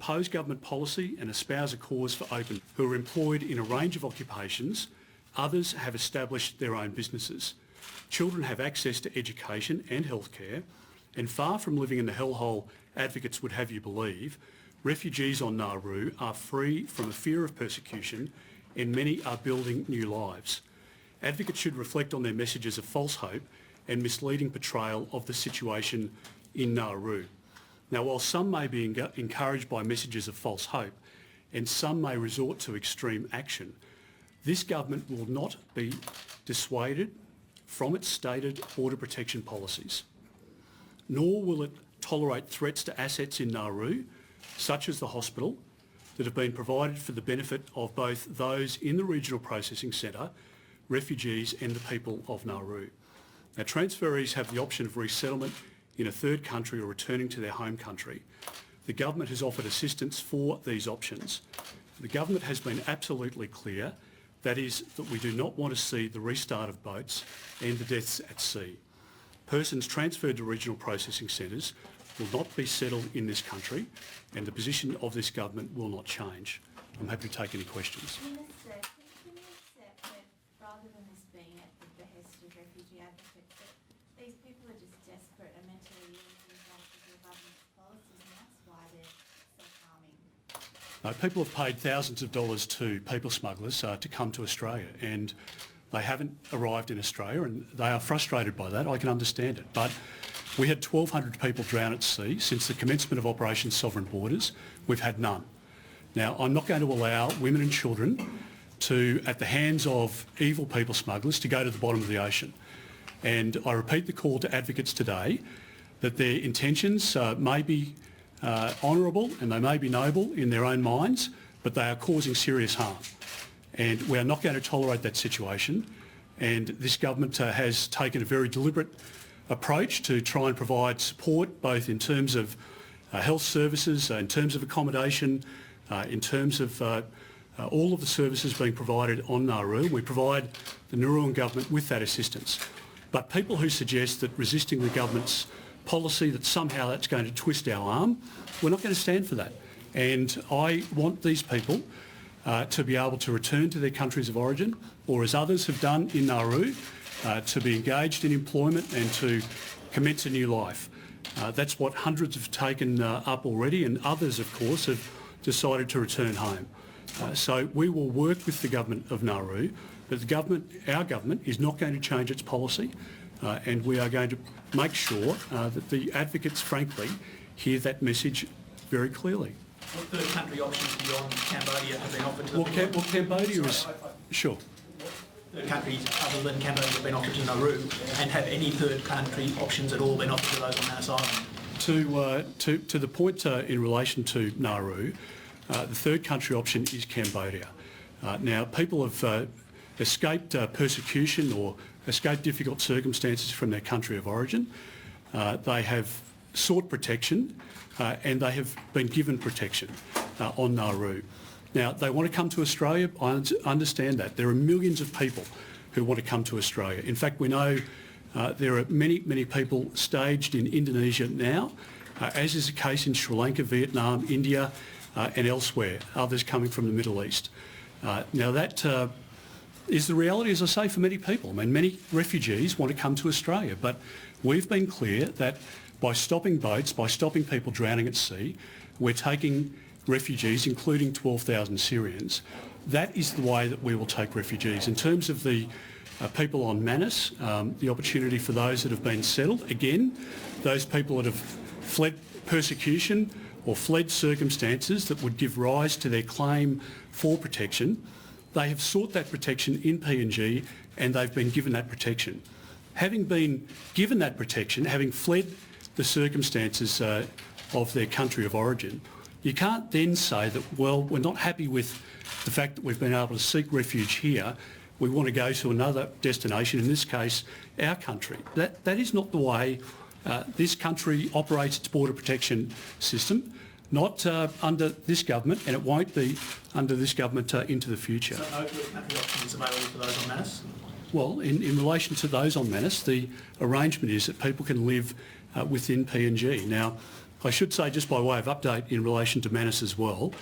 oppose government policy and espouse a cause for open, who are employed in a range of occupations. Others have established their own businesses. Children have access to education and healthcare, and far from living in the hellhole advocates would have you believe, refugees on Nauru are free from a fear of persecution, and many are building new lives. Advocates should reflect on their messages of false hope and misleading portrayal of the situation in Nauru. Now, while some may be encouraged by messages of false hope and some may resort to extreme action, this government will not be dissuaded from its stated border protection policies, nor will it tolerate threats to assets in Nauru, such as the hospital, that have been provided for the benefit of both those in the Regional Processing Centre, refugees and the people of Nauru. Now, transferees have the option of resettlement in a third country or returning to their home country. The government has offered assistance for these options. The government has been absolutely clear, that is, that we do not want to see the restart of boats and the deaths at sea. Persons transferred to regional processing centres will not be settled in this country, and the position of this government will not change. I'm happy to take any questions. Minister, can you accept that rather than this being at the behest of refugee advocates, that these people are just desperate and mentally ill as a result of your government's policies, and that's why they're self-harming? People have paid thousands of dollars to people smugglers to come to Australia, and they haven't arrived in Australia, and they are frustrated by that. I can understand it. But we had 1,200 people drown at sea. Since the commencement of Operation Sovereign Borders, we've had none. Now, I'm not going to allow women and children to, at the hands of evil people smugglers, to go to the bottom of the ocean. And I repeat the call to advocates today that their intentions may be honourable and they may be noble in their own minds, but they are causing serious harm. And we are not going to tolerate that situation. And this government has taken a very deliberate approach to try and provide support, both in terms of health services, in terms of accommodation, in terms of all of the services being provided on Nauru. We provide the Nauruan government with that assistance. But people who suggest that resisting the government's policy, that somehow that's going to twist our arm, we're not going to stand for that. And I want these people to be able to return to their countries of origin, or as others have done in Nauru, to be engaged in employment and to commence a new life. That's what hundreds have taken up already, and others, of course, have decided to return home. So we will work with the government of Nauru, but our government is not going to change its policy, and we are going to make sure that the advocates, frankly, hear that message very clearly. What third country options beyond Cambodia have been offered to them? Well, Cambodia is... Sure. Third countries other than Cambodia have been offered to Nauru, and have any third country options at all been offered to those on Manus Island? To the point in relation to Nauru, the third country option is Cambodia. Now, people have escaped persecution or escaped difficult circumstances from their country of origin. They have sought protection and they have been given protection on Nauru. Now, they want to come to Australia. I understand that. There are millions of people who want to come to Australia. In fact, we know there are many, many people staged in Indonesia now, as is the case in Sri Lanka, Vietnam, India and elsewhere, others coming from the Middle East. Now, that is the reality, as I say, for many people. I mean, many refugees want to come to Australia, but we've been clear that by stopping boats, by stopping people drowning at sea, we're taking refugees, including 12,000 Syrians. That is the way that we will take refugees. In terms of the people on Manus, the opportunity for those that have been settled, again, those people that have fled persecution or fled circumstances that would give rise to their claim for protection, they have sought that protection in PNG and they've been given that protection. Having been given that protection, having fled the circumstances of their country of origin, you can't then say that, well, we're not happy with the fact that we've been able to seek refuge here. We want to go to another destination, in this case, our country. That is not the way this country operates its border protection system, not under this government, and it won't be under this government into the future. So no third country options available for those on Manus? Well, in relation to those on Manus, the arrangement is that people can live within PNG. Now, I should say, just by way of update in relation to Manus as well,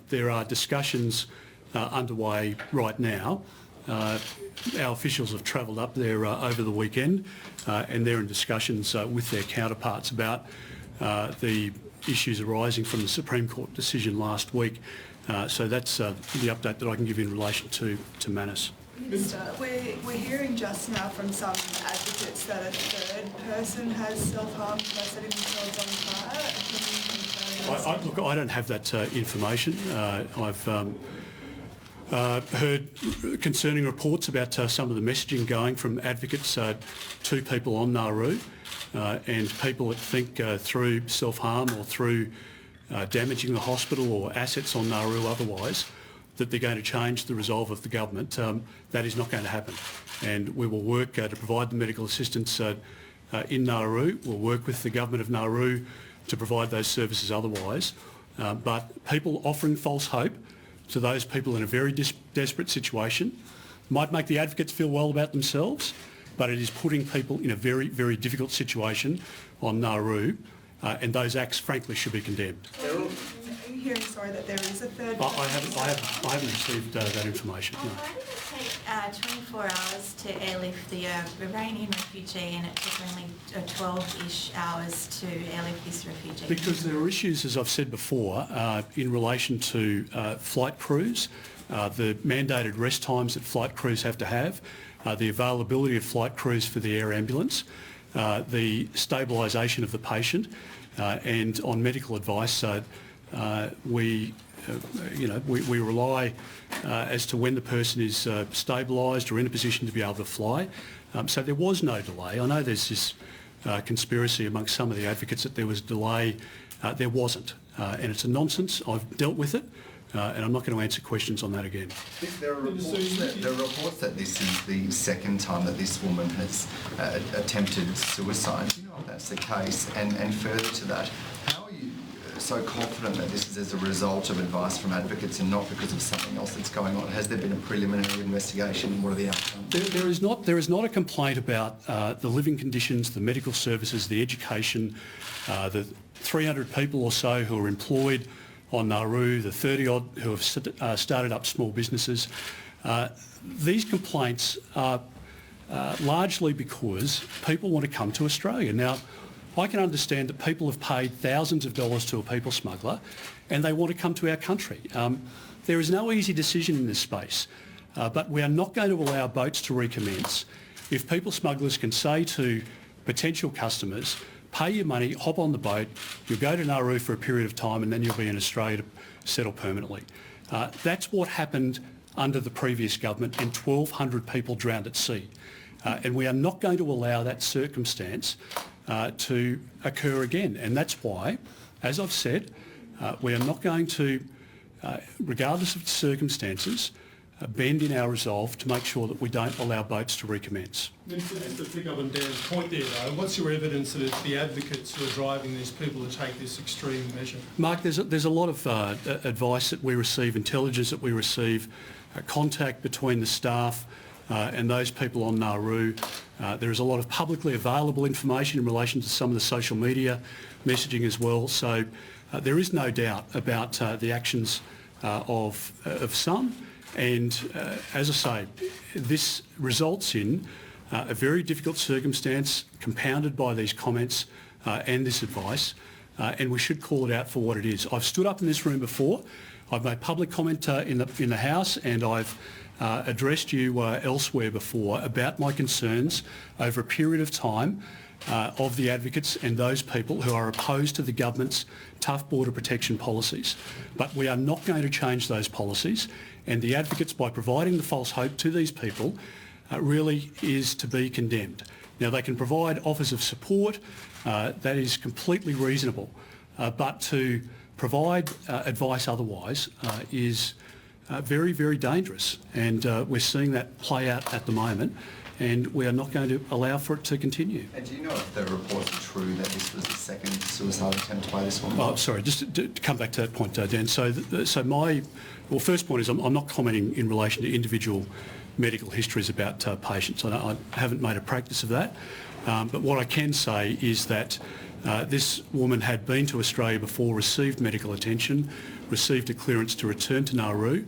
there are discussions underway right now. Our officials have travelled up there over the weekend and they're in discussions with their counterparts about the issues arising from the Supreme Court decision last week. So that's the update that I can give in relation to Manus. Minister, we're hearing just now from some advocates that a third person has self-harmed by setting themselves on fire. Can you confirm this? Look, I don't have that information. I've heard concerning reports about some of the messaging going from advocates to people on Nauru and people that think through self-harm or through damaging the hospital or assets on Nauru otherwise, that they're going to change the resolve of the government. That is not going to happen. And we will work to provide the medical assistance in Nauru. We'll work with the government of Nauru to provide those services otherwise. But people offering false hope to those people in a very desperate situation might make the advocates feel well about themselves, but it is putting people in a very, very difficult situation on Nauru, and those acts, frankly, should be condemned. Are you hearing, sorry, that there is a third I person? haven't received that information. No. Why did it take 24 hours to airlift the Iranian refugee, and it took only 12-ish hours to airlift this refugee? Because there are issues, as I've said before, in relation to flight crews, the mandated rest times that flight crews have to have, the availability of flight crews for the air ambulance, the stabilisation of the patient, and on medical advice, we rely as to when the person is stabilised or in a position to be able to fly. So there was no delay. I know there's this conspiracy amongst some of the advocates that there was delay. There wasn't, and it's a nonsense. I've dealt with it, and I'm not going to answer questions on that again. There are reports that this is the second time that this woman has attempted suicide. Do you know if that's the case? And further to that, how are you so confident that this is as a result of advice from advocates and not because of something else that's going on? Has there been a preliminary investigation? What are the outcomes? There is not a complaint about the living conditions, the medical services, the education, the 300 people or so who are employed on Nauru, the 30-odd who have started up small businesses. These complaints are largely because people want to come to Australia. Now, I can understand that people have paid thousands of dollars to a people smuggler and they want to come to our country. There is no easy decision in this space, but we are not going to allow boats to recommence if people smugglers can say to potential customers, pay your money, hop on the boat, you'll go to Nauru for a period of time and then you'll be in Australia to settle permanently. That's what happened under the previous government, and 1,200 people drowned at sea. And we are not going to allow that circumstance to occur again. And that's why, as I've said, we are not going to, regardless of the circumstances, bend in our resolve to make sure that we don't allow boats to recommence. Minister, just to pick up on Dan's point there though, what's your evidence that it's the advocates who are driving these people to take this extreme measure? Mark, there's a lot of advice that we receive, intelligence that we receive, contact between the staff and those people on Nauru. There is a lot of publicly available information in relation to some of the social media messaging as well. So there is no doubt about the actions of some. And as I say, this results in a very difficult circumstance compounded by these comments and this advice, and we should call it out for what it is. I've stood up in this room before. I've made public comment in the House, and I've addressed you elsewhere before about my concerns over a period of time of the advocates and those people who are opposed to the government's tough border protection policies. But we are not going to change those policies, and the advocates, by providing the false hope to these people, really is to be condemned. Now, they can provide offers of support, that is completely reasonable, but to provide advice otherwise is very, very dangerous, and we're seeing that play out at the moment, and we are not going to allow for it to continue. And do you know if the reports are true that this was the second suicide attempt by this woman? Oh, sorry, just to come back to that point, Dan. So my first point is I'm not commenting in relation to individual medical histories about patients. I haven't made a practice of that. But what I can say is that this woman had been to Australia before, received medical attention, received a clearance to return to Nauru,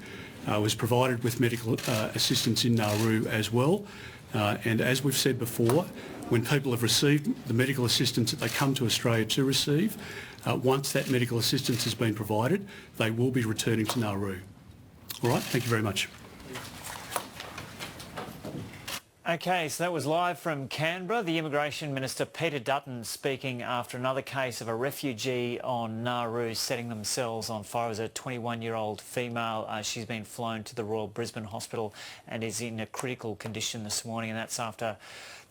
was provided with medical assistance in Nauru as well. And as we've said before, when people have received the medical assistance that they come to Australia to receive, once that medical assistance has been provided, they will be returning to Nauru. All right, thank you very much. Okay, so that was live from Canberra. The Immigration Minister Peter Dutton speaking after another case of a refugee on Nauru setting themselves on fire. It was a 21-year-old female. She's been flown to the Royal Brisbane Hospital and is in a critical condition this morning, and that's after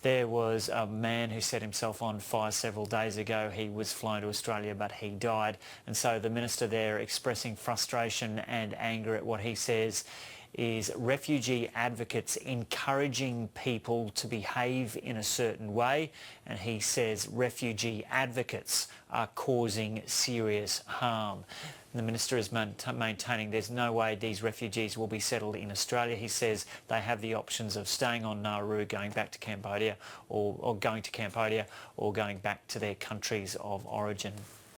there was a man who set himself on fire several days ago. He was flown to Australia, but he died. And so the Minister there expressing frustration and anger at what he says is refugee advocates encouraging people to behave in a certain way, and he says refugee advocates are causing serious harm. The Minister is maintaining there's no way these refugees will be settled in Australia. He says they have the options of staying on Nauru, going back to Cambodia, or going to Cambodia, or going back to their countries of origin.